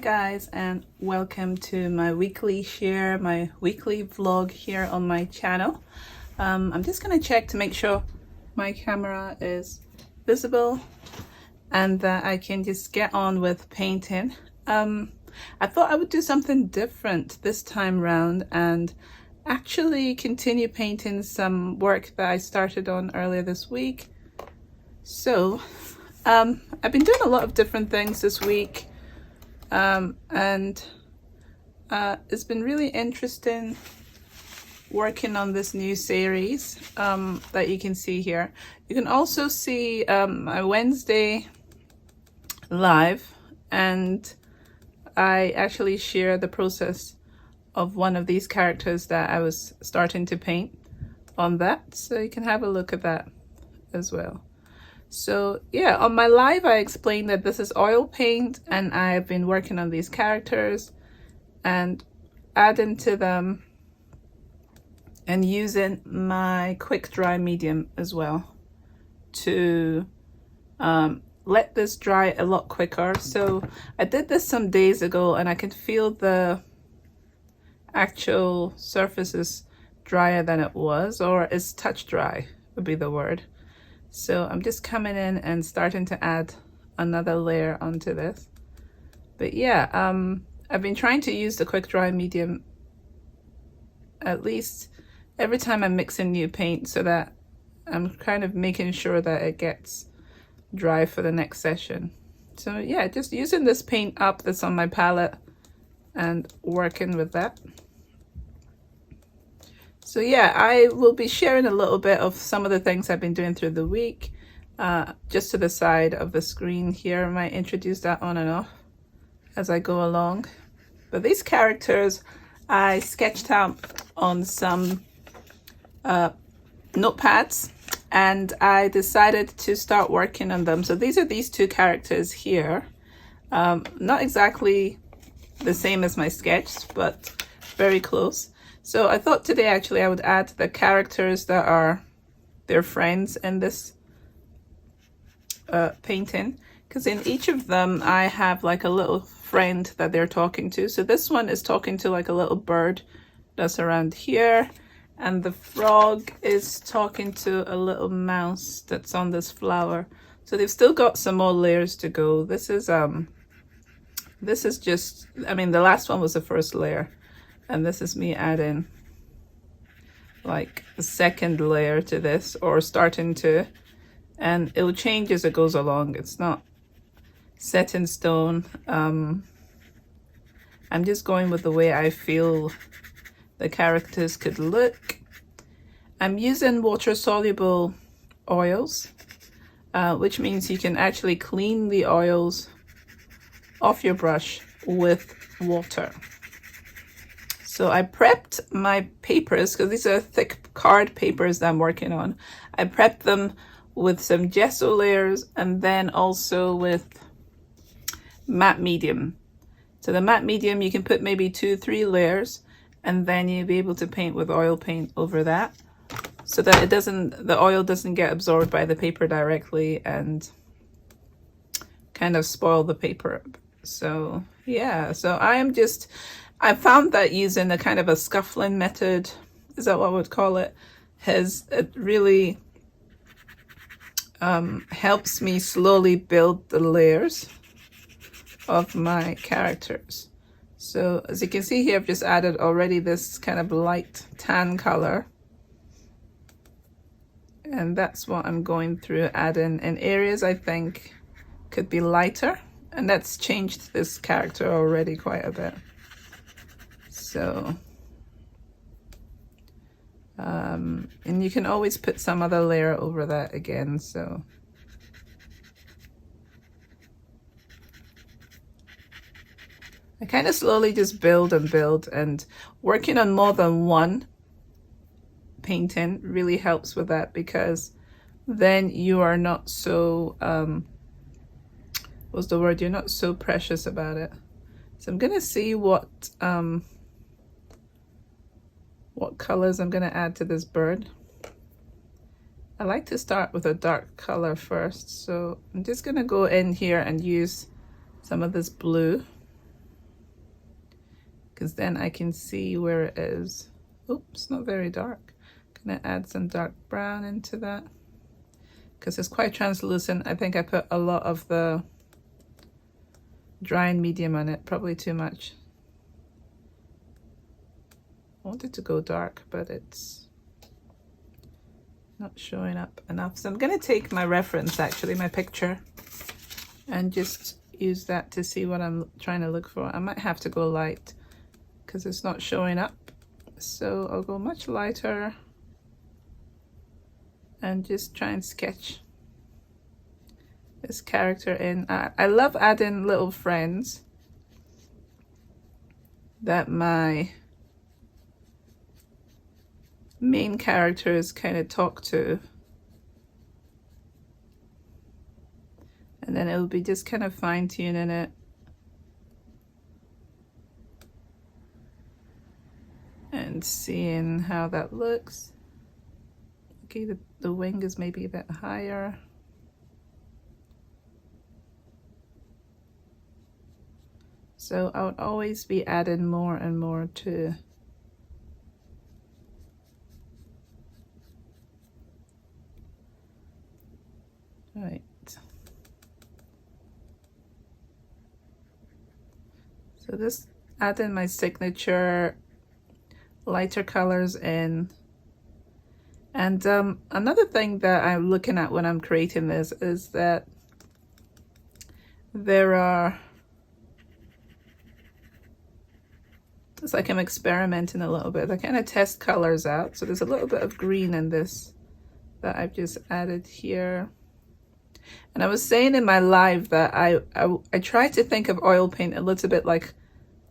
guys, and welcome to my weekly share, my weekly vlog here on my channel. I'm just gonna check to make sure my camera is visible and that I can just get on with painting. I thought I would do something different this time round and actually continue painting some work that I started on earlier this week. So I've been doing a lot of different things this week, and it's been really interesting working on this new series that you can see here. You can also see my Wednesday live, and I actually share the process of one of these characters that I was starting to paint on that, so you can have a look at that as well. So yeah, on my live I explained that this is oil paint and I've been working on these characters and adding to them and using my quick dry medium as well to let this dry a lot quicker. So I did this some days ago and I can feel the actual surface is drier than it was, or is touch dry would be the word. So I'm just coming in and starting to add another layer onto this. But yeah, I've been trying to use the quick dry medium at least every time I'm mixing new paint, so that I'm kind of making sure that it gets dry for the next session. So yeah, just using this paint up that's on my palette and working with that. So yeah, I will be sharing a little bit of some of the things I've been doing through the week. Just to the side of the screen here, I might introduce that on and off as I go along. But these characters I sketched out on some notepads, and I decided to start working on them. So these are these two characters here. Not exactly the same as my sketch, but very close. So I thought today actually I would add the characters that are their friends in this painting, because in each of them I have like a little friend that they're talking to. So this one is talking to like a little bird that's around here, and the frog is talking to a little mouse that's on this flower. So they've still got some more layers to go. This is just, I mean, the last one was the first layer. And this is me adding like a second layer to this, or starting to, and it will change as it goes along. It's not set in stone. I'm just going with the way I feel the characters could look. I'm using water-soluble oils, which means you can actually clean the oils off your brush with water. So I prepped my papers, because these are thick card papers that I'm working on. I prepped them with some gesso layers and then also with matte medium. So the matte medium, you can put maybe 2-3 layers, and then you'll be able to paint with oil paint over that, so that it doesn't, the oil doesn't get absorbed by the paper directly and kind of spoil the paper. So yeah, so I found that using a kind of a scuffling method, is that what I would call it, it really helps me slowly build the layers of my characters. So as you can see here, I've just added already this kind of light tan color. And that's what I'm going through adding in areas I think could be lighter. And that's changed this character already quite a bit. So, and you can always put some other layer over that again. So I kind of slowly just build and build, and working on more than one painting really helps with that, because then you are not so, what's the word? You're not so precious about it. So I'm gonna see what colors I'm gonna add to this bird. I like to start with a dark color first, so I'm just gonna go in here and use some of this blue. because then I can see where it is. Oops, not very dark. Gonna add some dark brown into that because it's quite translucent. I think I put a lot of the drying medium on it, probably too much. I wanted to go dark, but it's not showing up enough. So I'm gonna take my reference, actually, my picture, and just use that to see what I'm trying to look for. I might have to go light because it's not showing up. So I'll go much lighter and just try and sketch this character in. I love adding little friends that my main characters kind of talk to, and then it'll be just kind of fine-tuning it and seeing how that looks. Okay, the wing is maybe a bit higher. So I would always be adding more and more to right. So this adding my signature lighter colors in. And another thing that I'm looking at when I'm creating this is that there are, it's like I'm experimenting a little bit. I kind of test colors out. So there's a little bit of green in this that I've just added here. And I was saying in my live that I try to think of oil paint a little bit like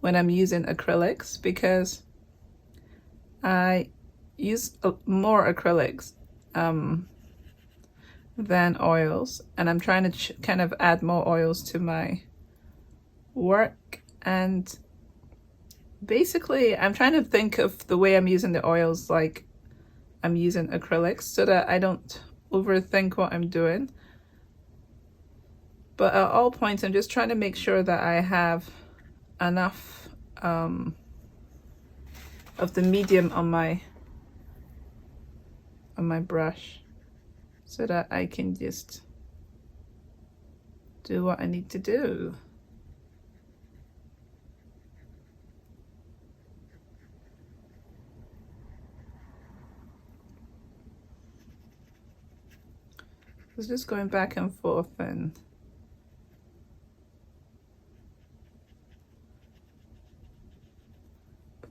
when I'm using acrylics, because I use more acrylics than oils, and I'm trying to kind of add more oils to my work. And basically I'm trying to think of the way I'm using the oils like I'm using acrylics, so that I don't overthink what I'm doing. But at all points I'm just trying to make sure that I have enough of the medium on my brush, so that I can just do what I need to do. So just going back and forth and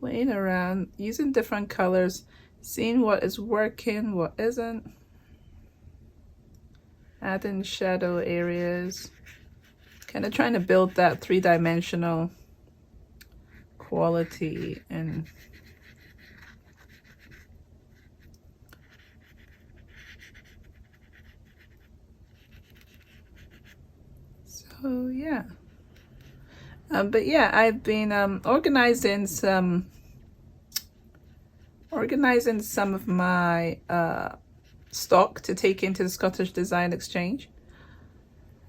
playing around, using different colors, seeing what is working, what isn't, adding shadow areas, kind of trying to build that three-dimensional quality. And so yeah, but yeah, I've been organizing some of my stock to take into the Scottish Design Exchange.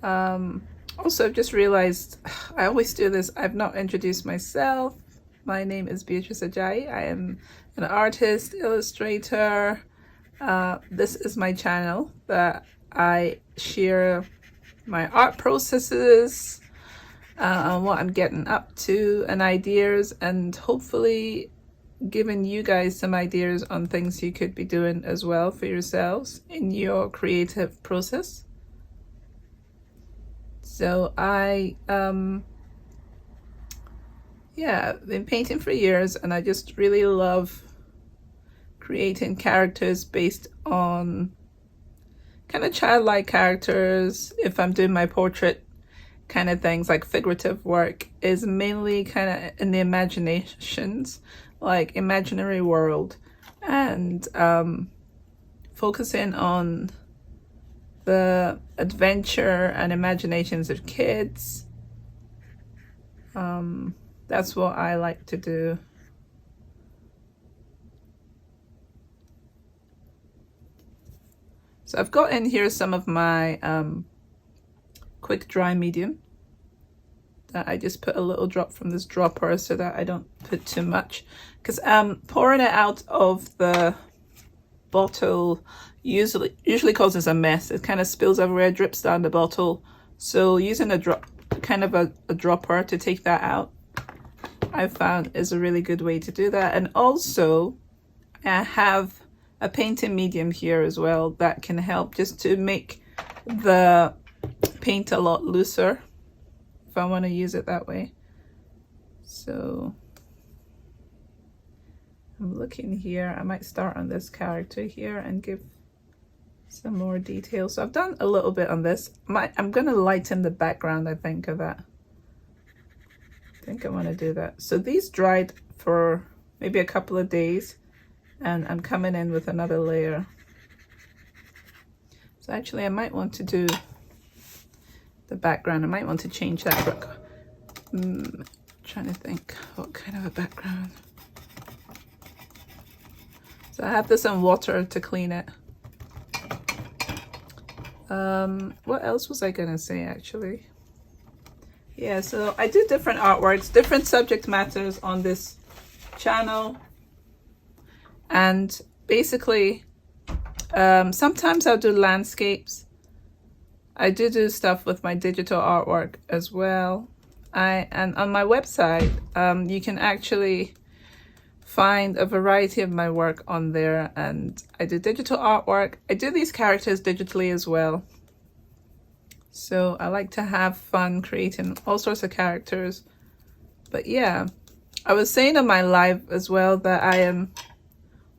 Also, I've just realized I always do this. I've not introduced myself. My name is Beatrice Ajayi. I am an artist, illustrator. This is my channel that I share my art processes, what I'm getting up to, and ideas, and hopefully giving you guys some ideas on things you could be doing as well for yourselves in your creative process. So I yeah, I've been painting for years, and I just really love creating characters based on kind of childlike characters. If I'm doing my portrait kind of things, like figurative work is mainly kind of in the imaginations, like imaginary world, and focusing on the adventure and imaginations of kids. That's what I like to do. So I've got in here some of my quick dry medium. that I just put a little drop from this dropper so that I don't put too much, because pouring it out of the bottle usually causes a mess. It kind of spills everywhere, drips down the bottle. So using a dropper to take that out, I found is a really good way to do that. And also I have a painting medium here as well that can help just to make the paint a lot looser if I want to use it that way. So I'm looking here. I might start on this character here and give some more detail. So I've done a little bit on this. I'm going to lighten the background, I think, of that. I think I want to do that. So these dried for maybe a couple of days, and I'm coming in with another layer. So actually I might want to do the background. I might want to change that. Trying to think what kind of a background. So I have this on water to clean it. What else was I gonna say actually? Yeah, so I do different artworks, different subject matters on this channel. And basically, sometimes I'll do landscapes. I do stuff with my digital artwork as well. And on my website, you can actually find a variety of my work on there, and I do digital artwork. I do these characters digitally as well. So I like to have fun creating all sorts of characters. But yeah, I was saying on my live as well that I am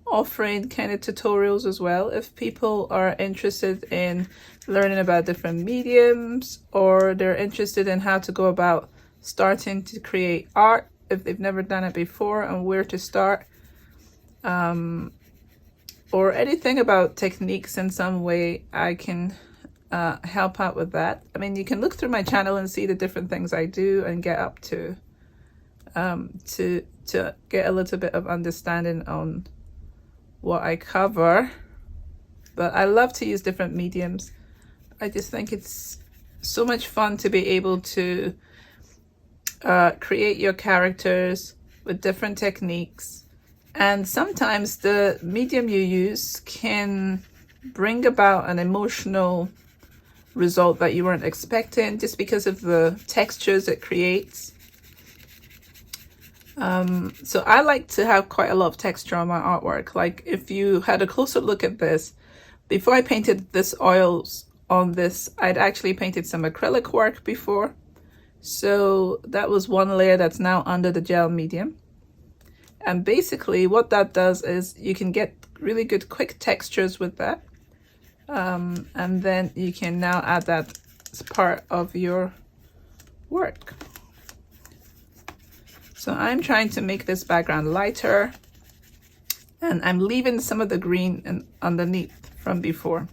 offering kind of tutorials as well if people are interested in learning about different mediums, or they're interested in how to go about starting to create art if they've never done it before and where to start, or anything about techniques in some way. I can help out with that. I mean, you can look through my channel and see the different things I do and get up to get a little bit of understanding on what I cover. But I love to use different mediums. I just think it's so much fun to be able to create your characters with different techniques, and sometimes the medium you use can bring about an emotional result that you weren't expecting just because of the textures it creates. So I like to have quite a lot of texture on my artwork. Like if you had a closer look at this, before I painted this oils on this, I'd actually painted some acrylic work before. So that was one layer that's now under the gel medium. And basically what that does is you can get really good quick textures with that. And then you can now add that as part of your work. So I'm trying to make this background lighter, and I'm leaving some of the green underneath from before.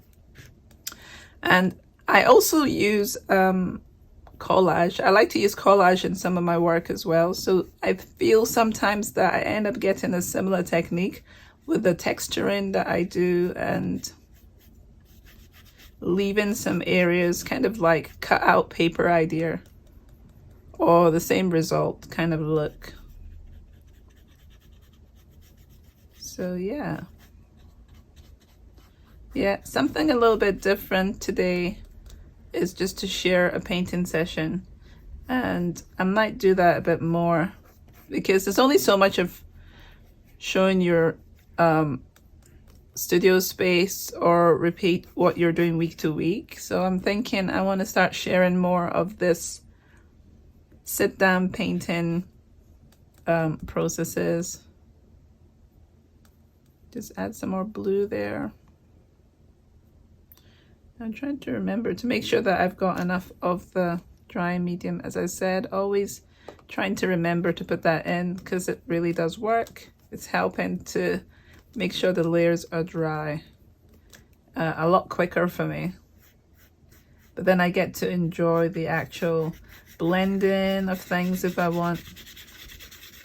And I also use collage. I like to use collage in some of my work as well. So I feel sometimes that I end up getting a similar technique with the texturing that I do, and leaving some areas, kind of like cut out paper idea, or the same result kind of look. So yeah, something a little bit different today is just to share a painting session, and I might do that a bit more because there's only so much of showing your studio space or repeat what you're doing week to week. So I'm thinking I want to start sharing more of this sit down painting processes. Just add some more blue there. I'm trying to remember to make sure that I've got enough of the dry medium. As I said, always trying to remember to put that in because it really does work. It's helping to make sure the layers are dry a lot quicker for me. But then I get to enjoy the actual blending of things if I want.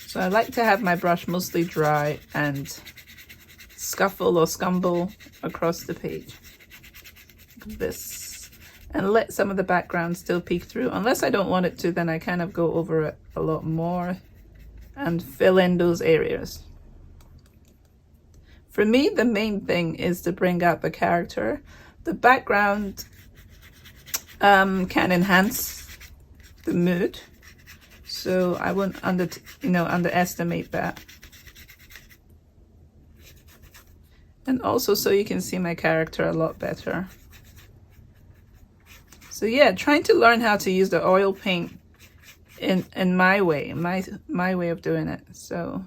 So I like to have my brush mostly dry and scuffle or scumble across the page. This. and let some of the background still peek through. Unless I don't want it to, then I kind of go over it a lot more and fill in those areas. For me, the main thing is to bring out the character. The background can enhance the mood, so I wouldn't underestimate that. And also so you can see my character a lot better. So yeah, trying to learn how to use the oil paint in my way, my way of doing it. So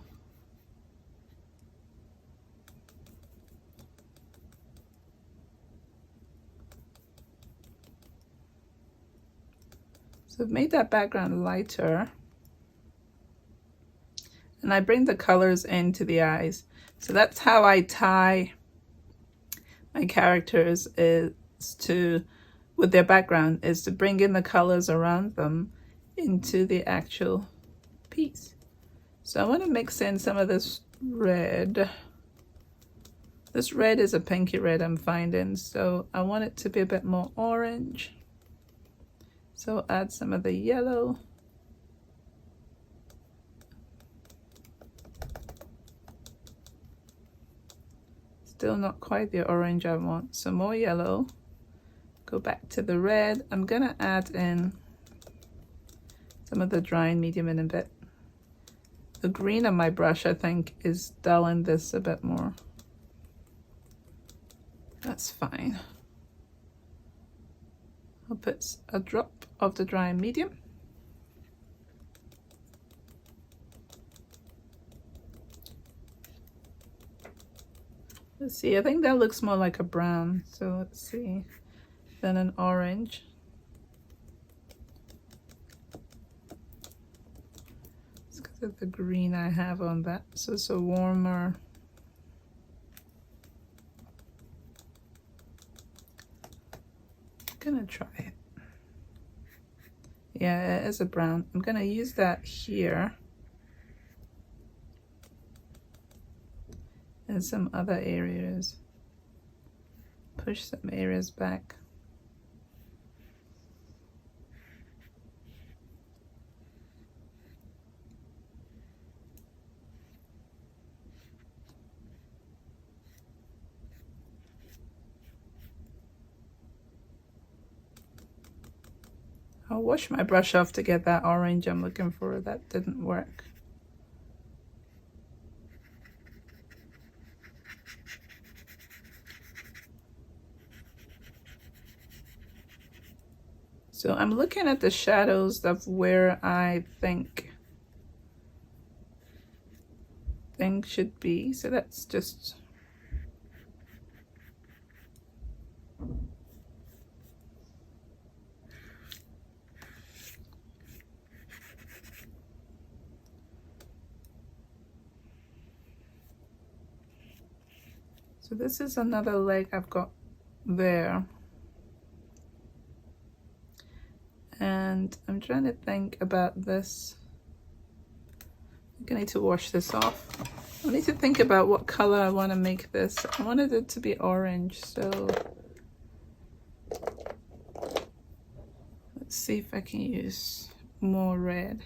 I've made that background lighter, and I bring the colors into the eyes. So that's how I tie my characters, with their background, is to bring in the colors around them into the actual piece. So I want to mix in some of this red. This red is a pinky red I'm finding, so I want it to be a bit more orange. So I'll add some of the yellow. Still not quite the orange I want, so more yellow. Go back to the red. I'm gonna add in some of the drying medium in a bit. The green on my brush, I think, is dulling this a bit more. That's fine. I'll put a drop of the drying medium. Let's see, I think that looks more like a brown, so let's see, than an orange. It's because of the green I have on that, so it's a warmer. I'm gonna try it. Yeah, it is a brown. I'm gonna use that here and some other areas. Push some areas back. I'll wash my brush off to get that orange I'm looking for. That didn't work. So I'm looking at the shadows of where I think things should be. So that's just so this is another leg I've got there. And I'm trying to think about this. I'm gonna need to wash this off. I need to think about what color I want to make this. I wanted it to be orange, so let's see if I can use more red.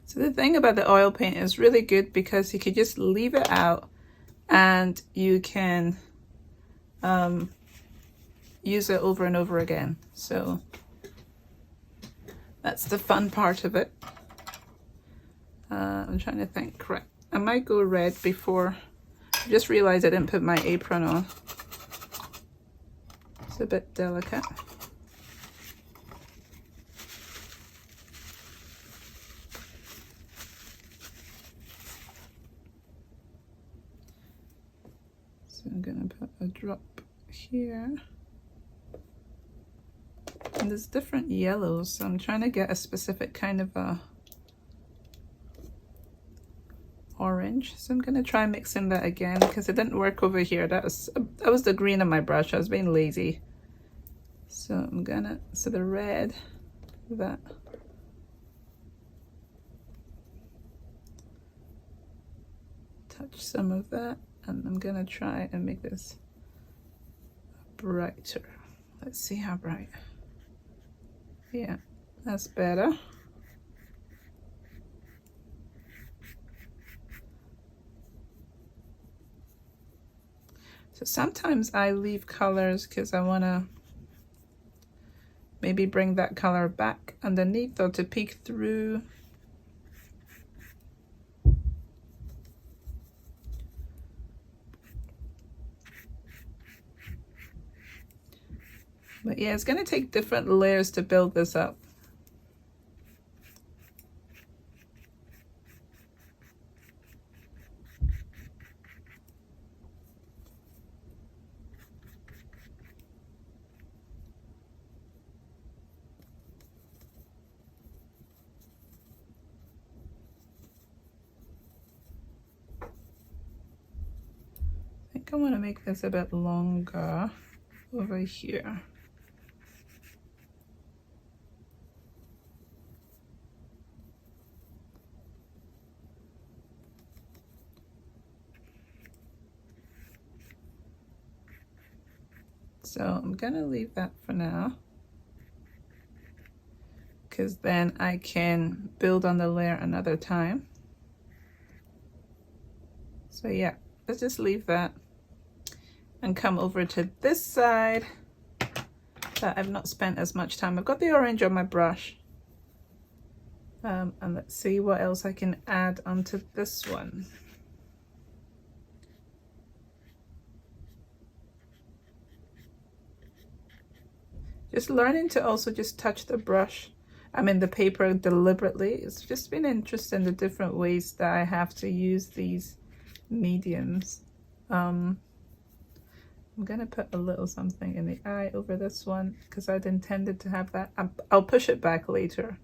So the thing about the oil paint is really good because you could just leave it out and you can use it over and over again. So that's the fun part of it. I'm trying to think. Correct. I might go red before. I just realized I didn't put my apron on. It's a bit delicate. I'm gonna put a drop here. And there's different yellows, so I'm trying to get a specific kind of a orange. So I'm gonna try mixing that again because it didn't work over here. That was the green on my brush. I was being lazy. So I'm gonna, so the red, that. touch some of that, and I'm gonna try and make this brighter. Let's see how bright. Yeah, that's better. So sometimes I leave colors because I want to maybe bring that color back underneath or to peek through. But yeah, it's going to take different layers to build this up. I think I want to make this a bit longer over here. So I'm gonna leave that for now, because then I can build on the layer another time. So yeah, let's just leave that and come over to this side that I've not spent as much time. I've got the orange on my brush. And let's see what else I can add onto this one. Just learning to also just touch the brush, the paper deliberately. It's just been interesting, the different ways that I have to use these mediums. I'm gonna put a little something in the eye over this one because I'd intended to have that. I'll push it back later.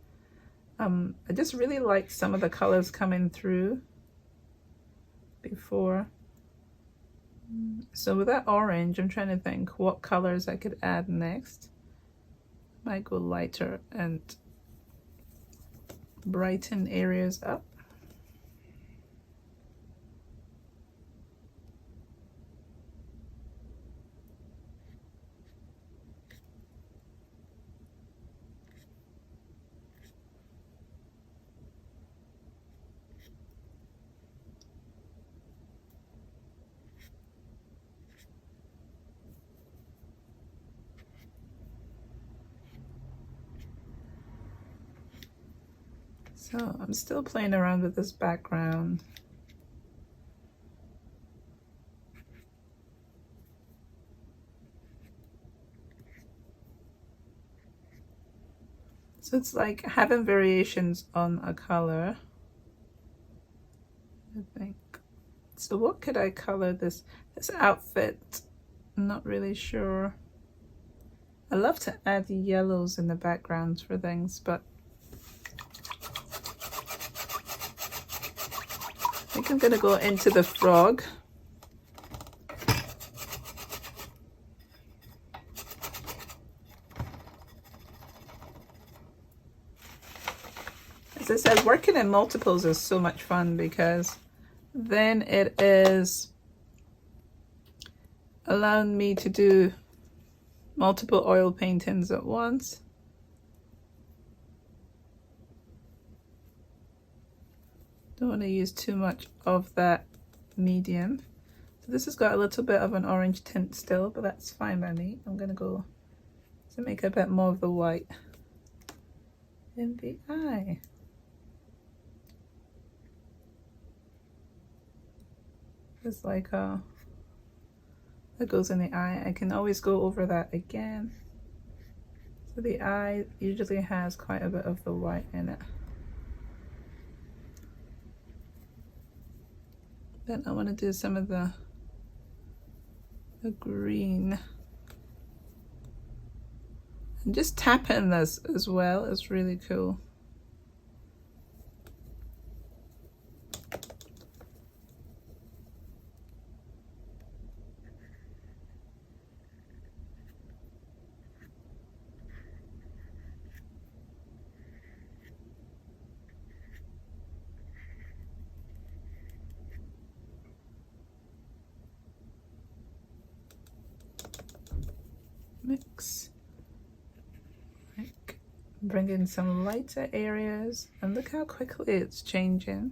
I just really like some of the colors coming through before. So with that orange, I'm trying to think what colors I could add next. Might go lighter and brighten areas up. So I'm still playing around with this background. So it's like having variations on a color, I think. So what could I color this outfit? I'm not really sure. I love to add yellows in the backgrounds for things, but I think I'm gonna go into the frog. As I said, working in multiples is so much fun because then it is allowing me to do multiple oil paintings at once. Don't want to use too much of that medium. So this has got a little bit of an orange tint still, but that's fine by me. I'm gonna go to make a bit more of the white in the eye. It's like that goes in the eye. I can always go over that again. So the eye usually has quite a bit of the white in it. Then I want to do some of the green. And just tapping this as well is really cool. Bring in some lighter areas, and look how quickly it's changing.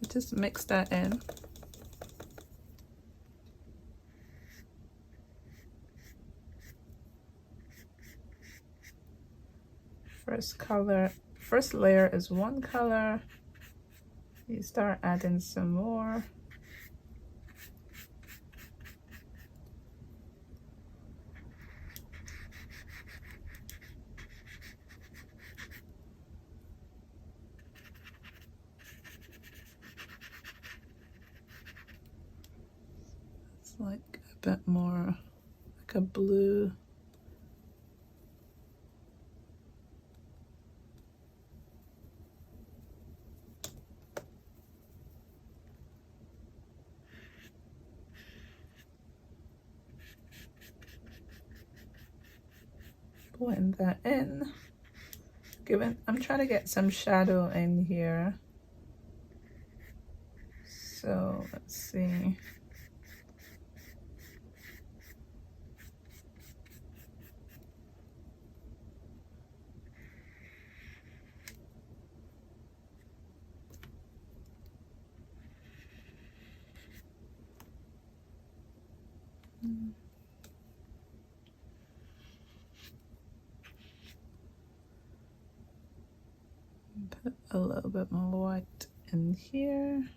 So just mix that in. First layer is one color. You start adding some more. It's like a bit more like a blue. Blend that in. I'm trying to get some shadow in here. So let's see. Put a little bit more white in here.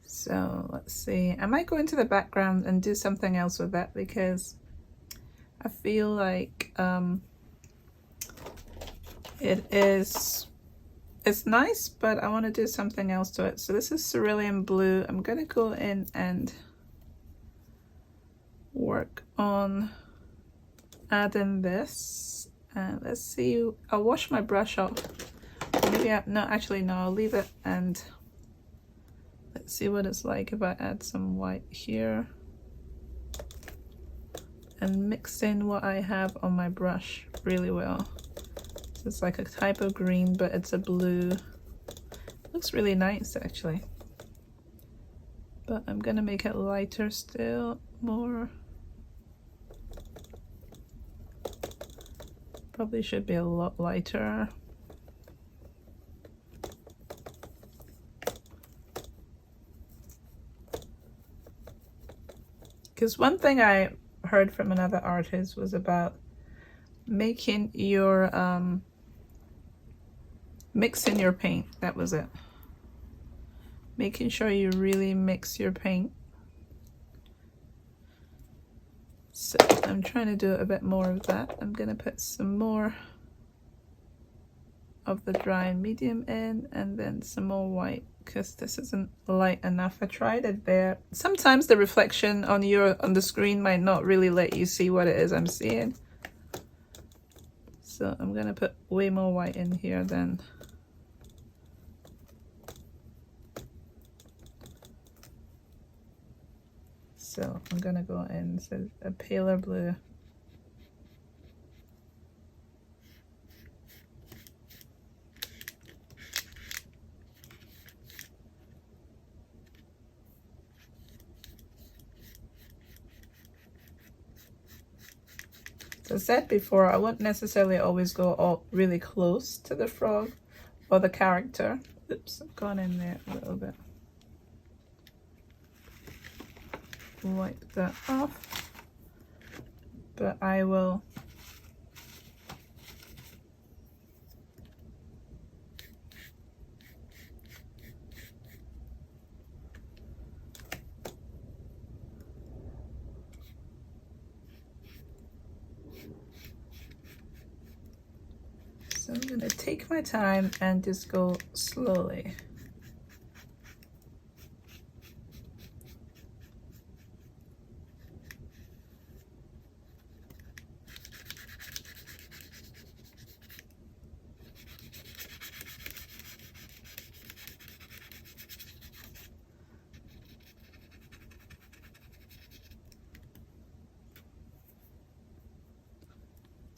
So let's see, I might go into the background and do something else with that, because I feel like it's nice, but I want to do something else to it. So this is cerulean blue. I'm gonna go in and work on adding this, and let's see, I'll wash my brush off. Maybe I'll leave it, and let's see what it's like if I add some white here and mix in what I have on my brush really well. So it's like a type of green, but it's a blue. Looks really nice actually. But I'm gonna make it lighter still, more. Probably should be a lot lighter. Because one thing I heard from another artist was about making your mixing your paint. That was it. Making sure you really mix your paint. So I'm trying to do a bit more of that. I'm gonna put some more of the dry and medium in, and then some more white, because this isn't light enough. I tried it there. Sometimes the reflection on the screen might not really let you see what it is I'm seeing. So I'm gonna put way more white in here then. So I'm gonna go in, so a paler blue. So I said before, I won't necessarily always go all really close to the frog or the character. Oops, I've gone in there a little bit. Wipe that off. But I will so I'm gonna take my time and just go slowly.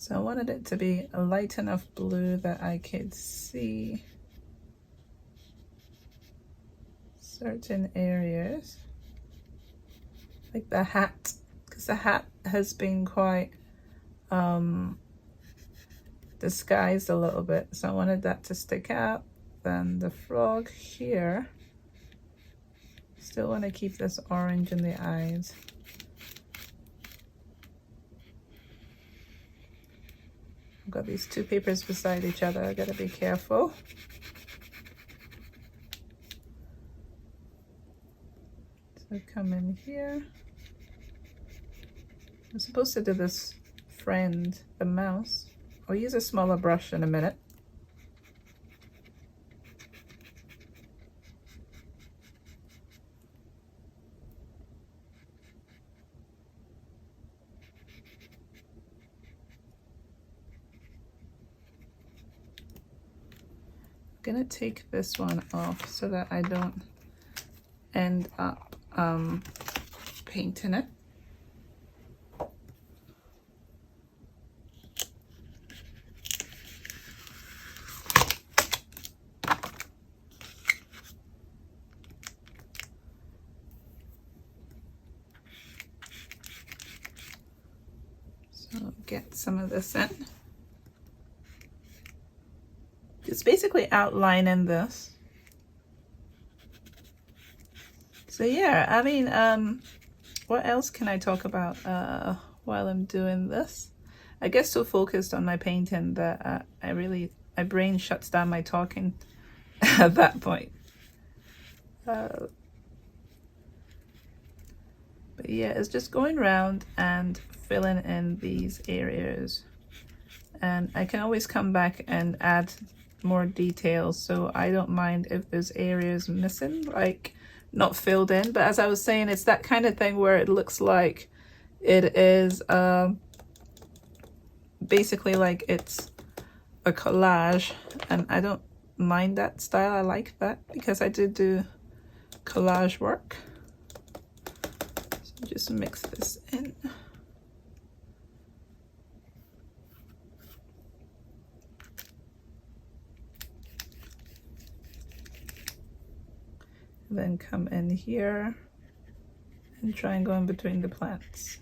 So I wanted it to be a light enough blue that I could see certain areas, like the hat, because the hat has been quite disguised a little bit, so I wanted that to stick out. Then the frog here, still want to keep this orange in the eyes. I've got these two papers beside each other, I gotta be careful. So come in here. I'm supposed to do this friend, the mouse. I'll use a smaller brush in a minute. I'm gonna take this one off so that I don't end up painting it. So get some of this in. It's basically outlining this. So yeah, I mean, what else can I talk about while I'm doing this? I get so focused on my painting that my brain shuts down my talking at that point. But yeah, it's just going around and filling in these areas. And I can always come back and add more details, so I don't mind if there's areas missing, like not filled in. But as I was saying, it's that kind of thing where it looks like it is basically like it's a collage, and I don't mind that style. I like that because I did do collage work. So just mix this in. Then come in here and try and go in between the plants.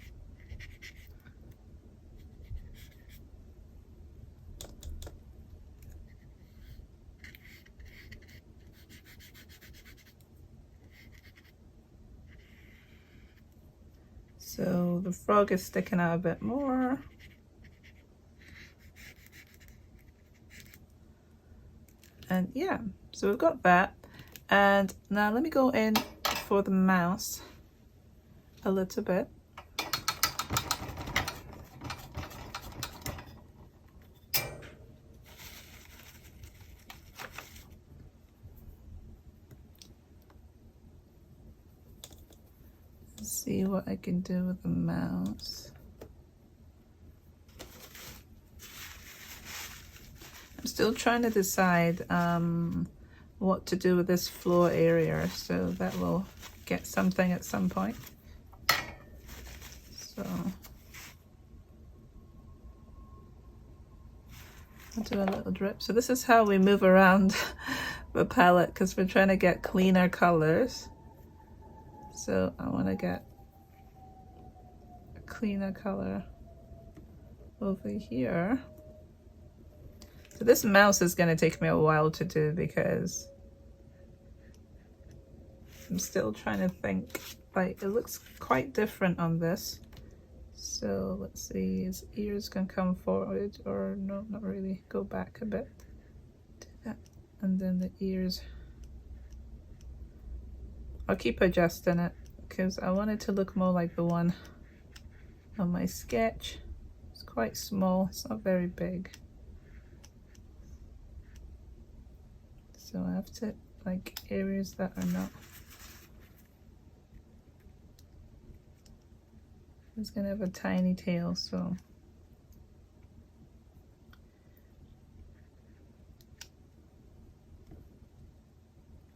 So the frog is sticking out a bit more. And yeah, so we've got that. And now let me go in for the mouse a little bit. Let's see what I can do with the mouse. I'm still trying to decide what to do with this floor area, so that will get something at some point. So I'll do a little drip. So this is how we move around the palette, because we're trying to get cleaner colors. So I want to get a cleaner color over here. So this mouse is going to take me a while to do because I'm still trying to think. Like, it looks quite different on this. So let's see, his ears can come forward, or no, not really, go back a bit. Do that. And then the ears. I'll keep adjusting it because I want it to look more like the one on my sketch. It's quite small, it's not very big. So I have to, like, areas that are not. It's gonna have a tiny tail, so.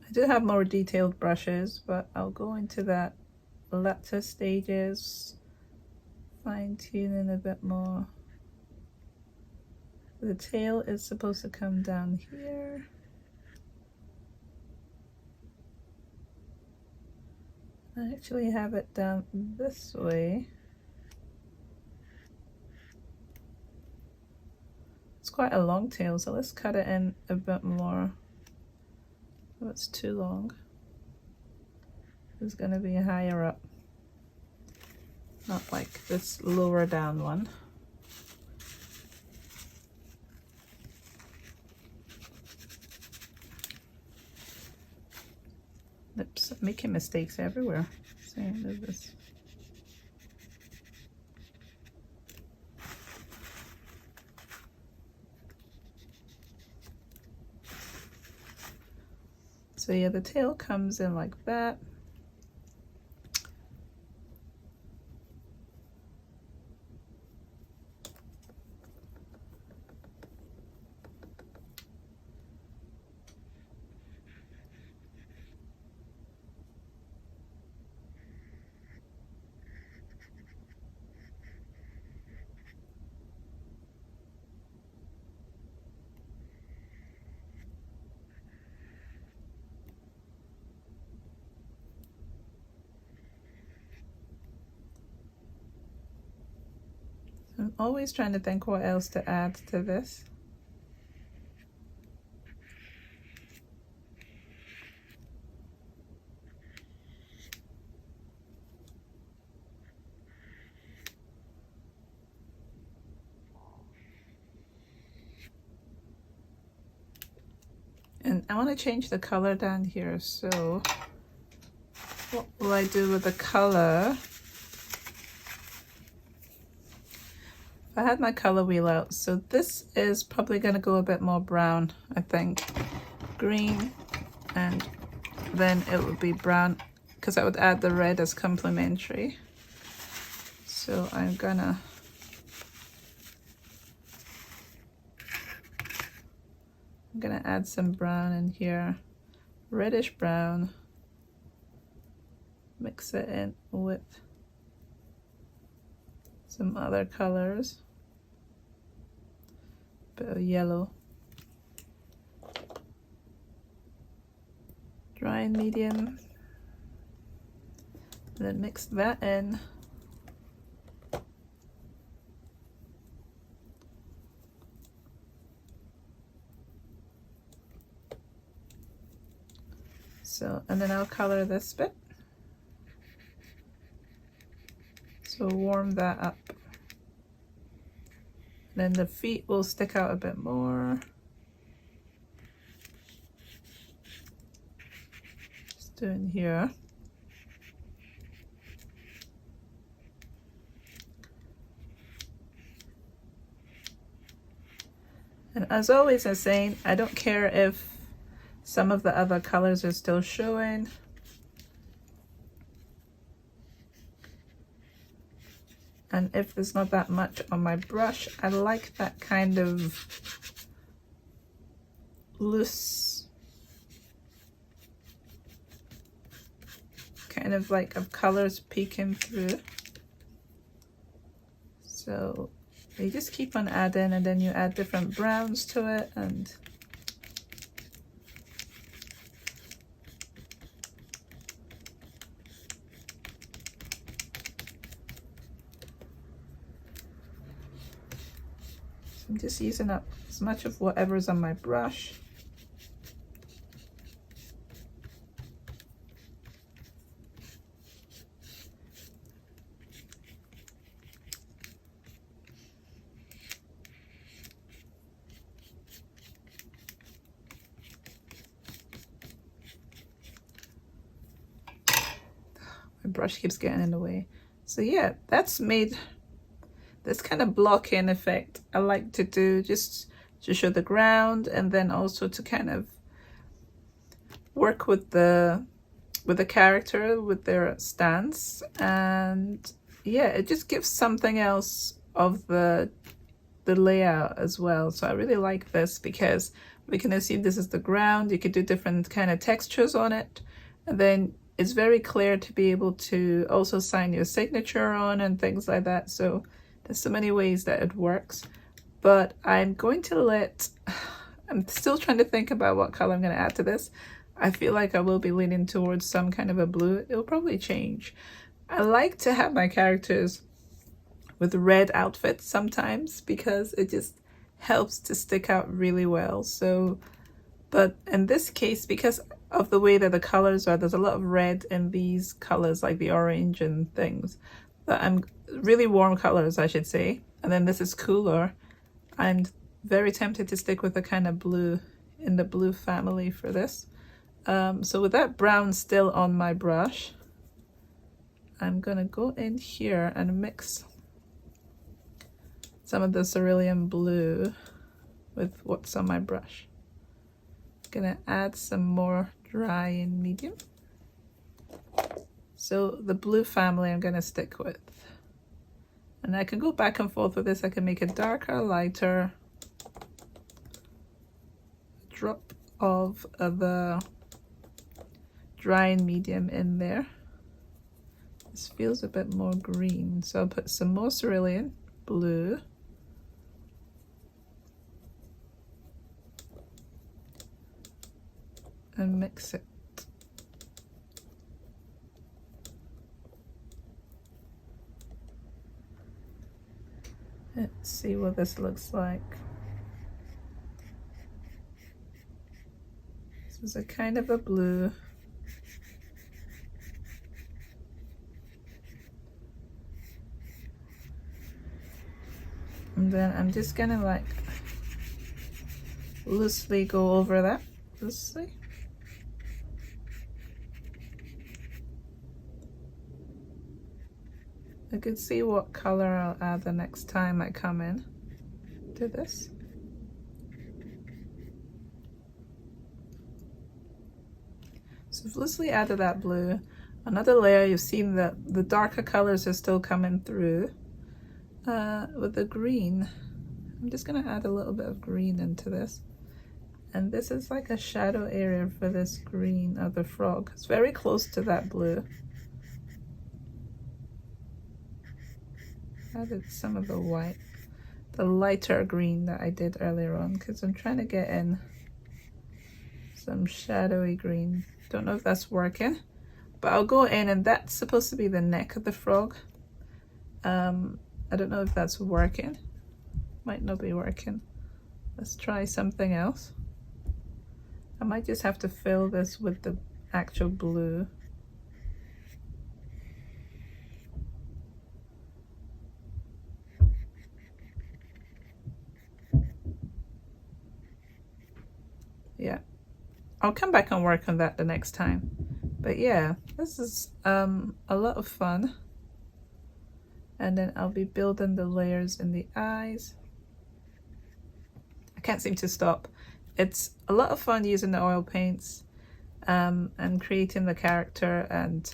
I do have more detailed brushes, but I'll go into that latter stages, fine tuning a bit more. The tail is supposed to come down here. I actually have it down this way. It's quite a long tail, so let's cut it in a bit more. Oh, it's too long. It's going to be higher up, not like this lower down one. Oops, I'm making mistakes everywhere. Same with this. So yeah, the tail comes in like that. I'm always trying to think what else to add to this. And I want to change the color down here, so what will I do with the color? I had my color wheel out, so this is probably going to go a bit more brown, I think. Green, and then it would be brown, because I would add the red as complementary. So I'm gonna add some brown in here, reddish brown, mix it in with some other colors. Bit of yellow, dry and medium, and then mix that in. So, and then I'll color this bit. So warm that up. Then the feet will stick out a bit more. Just doing here. And as always, I'm saying, I don't care if some of the other colors are still showing. And if there's not that much on my brush, I like that kind of loose, kind of like of colors peeking through. So you just keep on adding, and then you add different browns to it, and I'm just using up as much of whatever's on my brush. My brush keeps getting in the way. So yeah, that's made this kind of blocking effect I like to do, just to show the ground, and then also to kind of work with the character, with their stance. And yeah, it just gives something else of the layout as well. So I really like this, because we can assume this is the ground. You could do different kind of textures on it, and then it's very clear to be able to also sign your signature on and things like that. So there's so many ways that it works. but I'm going to I'm still trying to think about what color I'm going to add to this. I feel like I will be leaning towards some kind of a blue. It'll probably change. I like to have my characters with red outfits sometimes because it just helps to stick out really well. So, but in this case, because of the way that the colors are, there's a lot of red in these colors, like the orange and things, that I'm really warm colors, I should say. And then this is cooler. I'm very tempted to stick with the kind of blue in the blue family for this. So with that brown still on my brush, I'm gonna go in here and mix some of the cerulean blue with what's on my brush. Gonna add some more dry and medium. So the blue family I'm gonna stick with. And I can go back and forth with this. I can make it darker, lighter. Drop of the dry and medium in there. This feels a bit more green, so I'll put some more cerulean blue. And mix it. Let's see what this looks like. This is a kind of a blue. And then I'm just gonna like loosely go over that, loosely. I could see what color I'll add the next time I come in to this. So I've loosely added that blue. Another layer, you've seen that the darker colors are still coming through. With the green, I'm just gonna add a little bit of green into this. And this is like a shadow area for this green of the frog. It's very close to that blue. Added some of the white, the lighter green that I did earlier on, because I'm trying to get in some shadowy green. Don't know if that's working, but I'll go in, and that's supposed to be the neck of the frog. I don't know if that's working. Might not be working. Let's try something else. I might just have to fill this with the actual blue. Yeah, I'll come back and work on that the next time. But yeah, this is a lot of fun. And then I'll be building the layers in the eyes. I can't seem to stop. It's a lot of fun using the oil paints and creating the character, and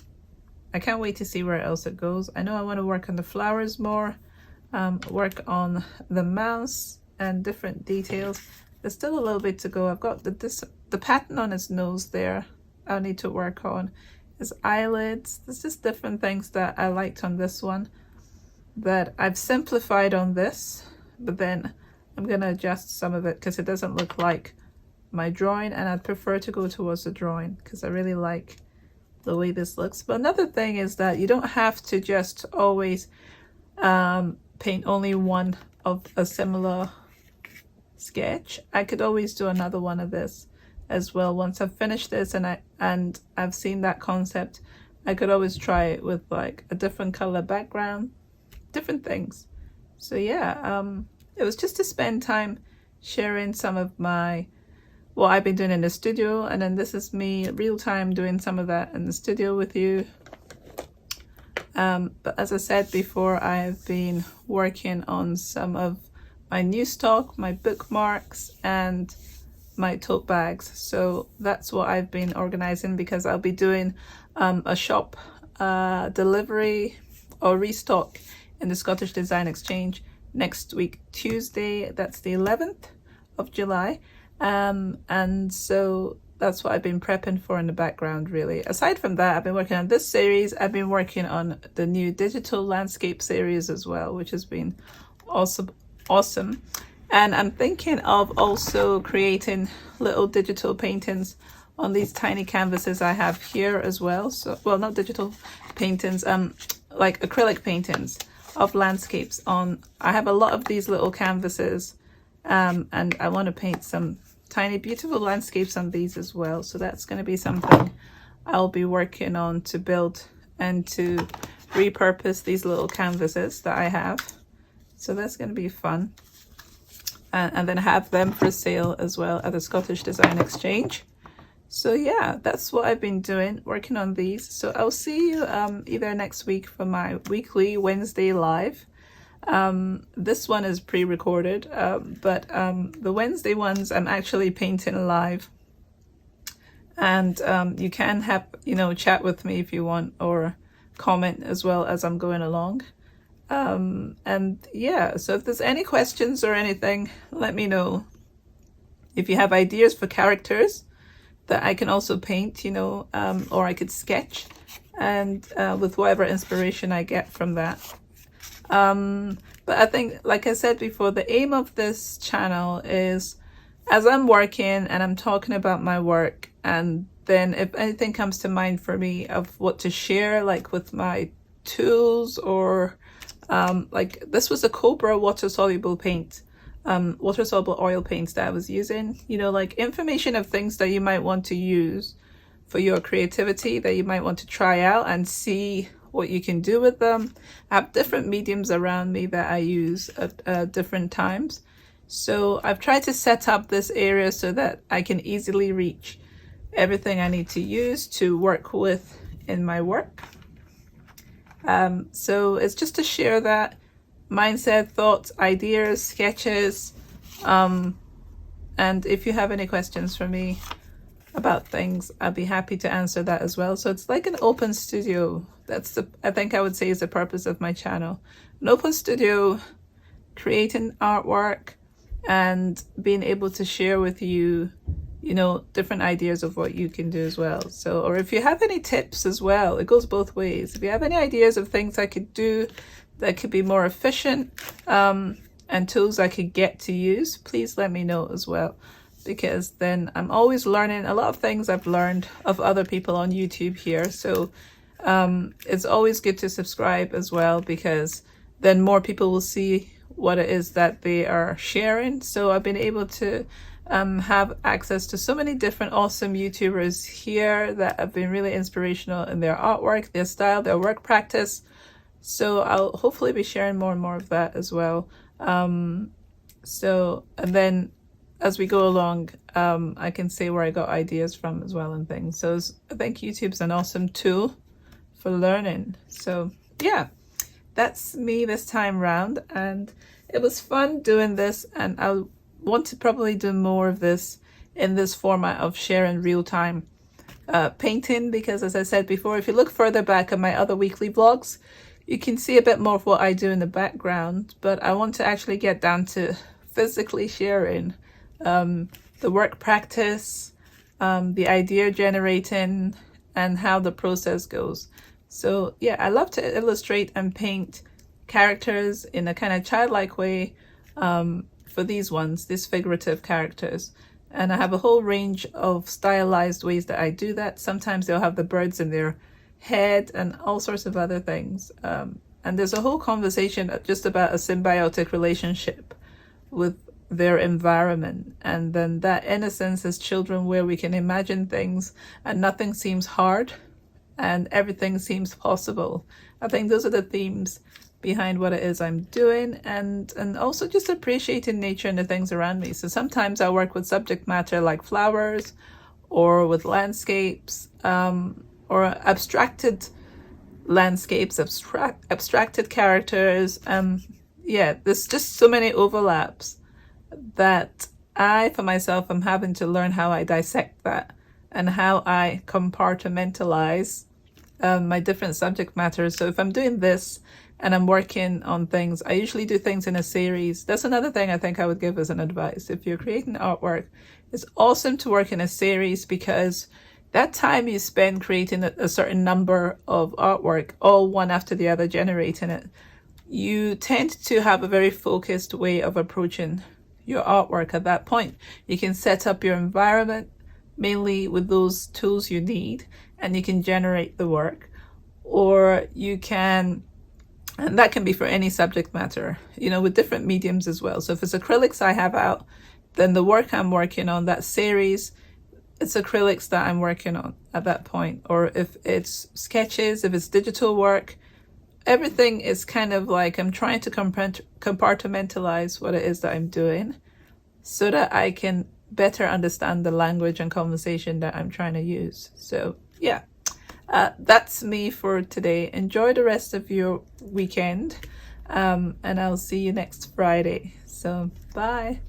I can't wait to see where else it goes. I know I want to work on the flowers more, work on the mouse and different details. There's still a little bit to go. I've got the pattern on his nose there I'll need to work on. His eyelids. There's just different things that I liked on this one that I've simplified on this, but then I'm gonna adjust some of it because it doesn't look like my drawing, and I'd prefer to go towards the drawing because I really like the way this looks. But another thing is that you don't have to just always paint only one of a similar sketch. I could always do another one of this as well. Once I've finished this and I've seen that concept, I could always try it with like a different color background, different things. So yeah, it was just to spend time sharing some of what I've been doing in the studio, and then this is me real time doing some of that in the studio with you. But as I said before, I've been working on some of my new stock, my bookmarks, and my tote bags. So that's what I've been organizing, because I'll be doing a shop delivery or restock in the Scottish Design Exchange next week, Tuesday. That's the 11th of July. And so that's what I've been prepping for in the background, really. Aside from that, I've been working on this series. I've been working on the new digital landscape series as well, which has been awesome. And I'm thinking of also creating little digital paintings on these tiny canvases I have here as well. So, well, not digital paintings, like acrylic paintings of landscapes on. I have a lot of these little canvases, and I want to paint some tiny beautiful landscapes on these as well. So that's going to be something I'll be working on to build and to repurpose these little canvases that I have. So that's going to be fun. And then have them for sale as well at the Scottish Design Exchange. So yeah, that's what I've been doing, working on these. So I'll see you either next week for my weekly Wednesday live. This one is pre-recorded, but the Wednesday ones I'm actually painting live. And you can have, chat with me if you want, or comment as well as I'm going along. And yeah, so if there's any questions or anything, let me know. If you have ideas for characters that I can also paint, or I could sketch, and with whatever inspiration I get from that. But I think, like I said before, the aim of this channel is, as I'm working and I'm talking about my work, and then if anything comes to mind for me of what to share, like with my tools, or like this was a Cobra water-soluble paint, water-soluble oil paints that I was using, like information of things that you might want to use for your creativity, that you might want to try out and see what you can do with them. I have different mediums around me that I use at different times. So I've tried to set up this area so that I can easily reach everything I need to use to work with in my work. So it's just to share that mindset, thoughts, ideas, sketches. And if you have any questions for me about things, I'll be happy to answer that as well. So it's like an open studio. That's I think I would say is the purpose of my channel. An open studio, creating artwork and being able to share with you, different ideas of what you can do as well. So, or if you have any tips as well, it goes both ways. If you have any ideas of things I could do that could be more efficient, and tools I could get to use, please let me know as well, because then I'm always learning a lot of things I've learned of other people on YouTube here. So it's always good to subscribe as well, because then more people will see what it is that they are sharing. So I've been able to have access to so many different awesome YouTubers here that have been really inspirational in their artwork, their style, their work practice. So I'll hopefully be sharing more and more of that as well. And then as we go along, I can say where I got ideas from as well and things. So I think YouTube's an awesome tool for learning. So yeah, that's me this time round, and it was fun doing this, and I'll want to probably do more of this in this format of sharing real-time painting, because as I said before, if you look further back at my other weekly vlogs, you can see a bit more of what I do in the background. But I want to actually get down to physically sharing the work practice, the idea generating, and how the process goes. So yeah, I love to illustrate and paint characters in a kind of childlike way, for these ones, these figurative characters. And I have a whole range of stylized ways that I do that. Sometimes they'll have the birds in their head and all sorts of other things. And there's a whole conversation just about a symbiotic relationship with their environment. And then that innocence as children, where we can imagine things and nothing seems hard and everything seems possible. I think those are the themes behind what it is I'm doing, and also just appreciating nature and the things around me. So sometimes I work with subject matter like flowers, or with landscapes, or abstracted landscapes, abstracted characters. Yeah, there's just so many overlaps that I, for myself, am having to learn how I dissect that and how I compartmentalize my different subject matters. So if I'm doing this and I'm working on things, I usually do things in a series. That's another thing I think I would give as an advice. If you're creating artwork, it's awesome to work in a series, because that time you spend creating a certain number of artwork, all one after the other, generating it, you tend to have a very focused way of approaching your artwork at that point. You can set up your environment mainly with those tools you need, and you can generate the work. Or you can, and that can be for any subject matter, you know, with different mediums as well. So if it's acrylics I have out, then the work I'm working on, that series, it's acrylics that I'm working on at that point. Or if it's sketches, if it's digital work, everything is kind of like I'm trying to compartmentalize what it is that I'm doing so that I can better understand the language and conversation that I'm trying to use. So yeah, that's me for today. Enjoy the rest of your weekend, and I'll see you next Friday. So bye.